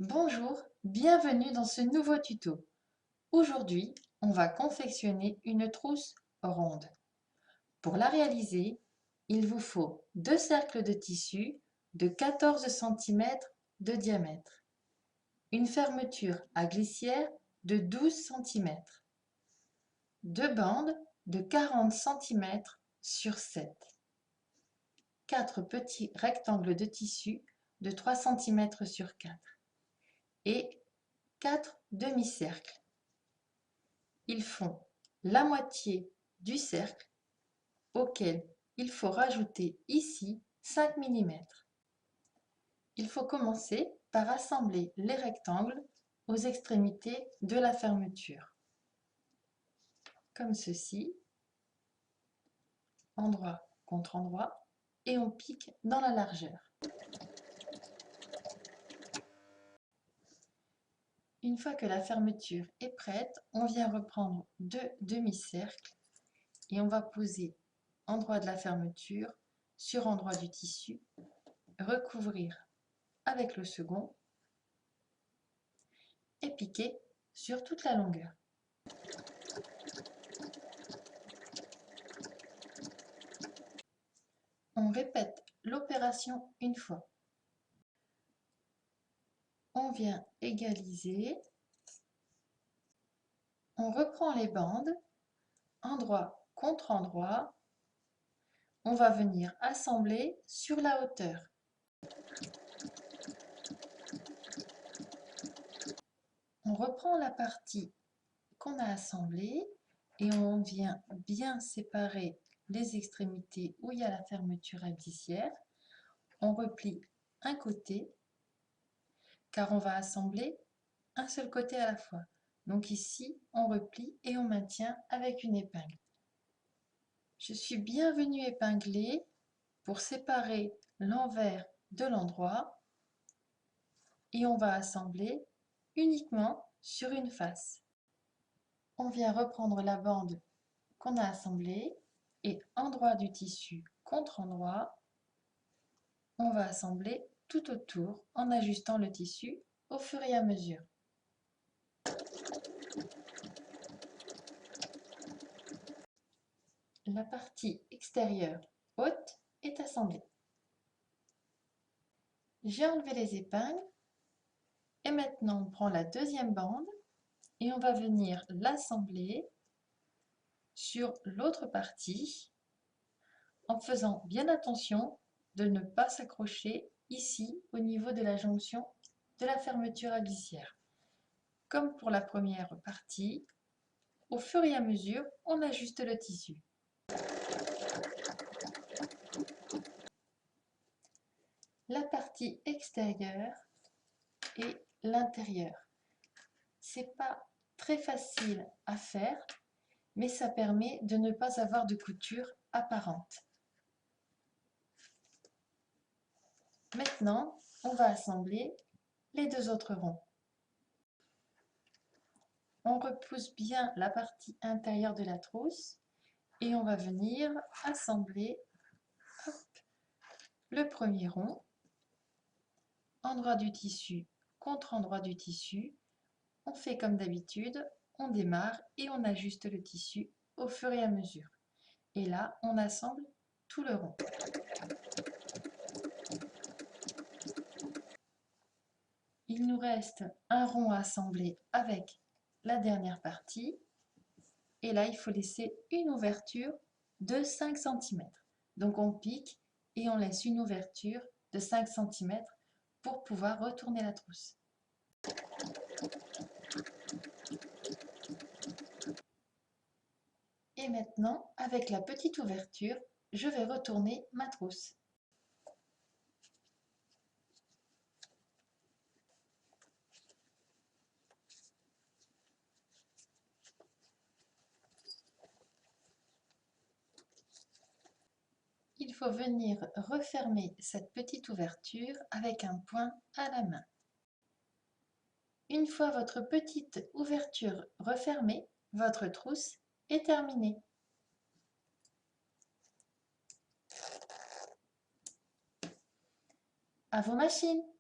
Bonjour, bienvenue dans ce nouveau tuto. Aujourd'hui, on va confectionner une trousse ronde. Pour la réaliser, il vous faut deux cercles de tissu de 14 cm de diamètre, une fermeture à glissière de 12 cm, deux bandes de 40 cm sur 7, quatre petits rectangles de tissu de 3 cm sur 4 et 4 demi-cercles. Ils font la moitié du cercle auquel il faut rajouter ici 5 mm. Il faut commencer par assembler les rectangles aux extrémités de la fermeture, comme ceci, endroit contre endroit, et on pique dans la largeur. Une fois que la fermeture est prête, on vient reprendre deux demi-cercles et on va poser endroit de la fermeture sur endroit du tissu, recouvrir avec le second et piquer sur toute la longueur. On répète l'opération une fois. On vient égaliser. On reprend les bandes, endroit contre endroit. On va venir assembler sur la hauteur. On reprend la partie qu'on a assemblée et on vient bien séparer les extrémités où il y a la fermeture à glissière. On replie un côté car on va assembler un seul côté à la fois. Donc ici, on replie et on maintient avec une épingle. Je suis bien venue épingler pour séparer l'envers de l'endroit et on va assembler uniquement sur une face. On vient reprendre la bande qu'on a assemblée et endroit du tissu contre endroit, on va assembler tout autour en ajustant le tissu au fur et à mesure. La partie extérieure haute est assemblée. J'ai enlevé les épingles et maintenant on prend la deuxième bande et on va venir l'assembler sur l'autre partie en faisant bien attention de ne pas s'accrocher ici au niveau de la jonction de la fermeture à glissière. Comme pour la première partie, au fur et à mesure, on ajuste le tissu. La partie extérieure et l'intérieur. C'est pas très facile à faire, mais ça permet de ne pas avoir de couture apparente. Maintenant, on va assembler les deux autres ronds. On repousse bien la partie intérieure de la trousse et on va venir assembler le premier rond, endroit du tissu contre endroit du tissu. On fait comme d'habitude, on démarre et on ajuste le tissu au fur et à mesure. Et là, on assemble tout le rond. Il nous reste un rond à assembler avec la dernière partie. Et là, il faut laisser une ouverture de 5 cm. Donc on pique et on laisse une ouverture de 5 cm pour pouvoir retourner la trousse. Et maintenant, avec la petite ouverture, je vais retourner ma trousse. Il faut venir refermer cette petite ouverture avec un point à la main. Une fois votre petite ouverture refermée, votre trousse est terminée. À vos machines!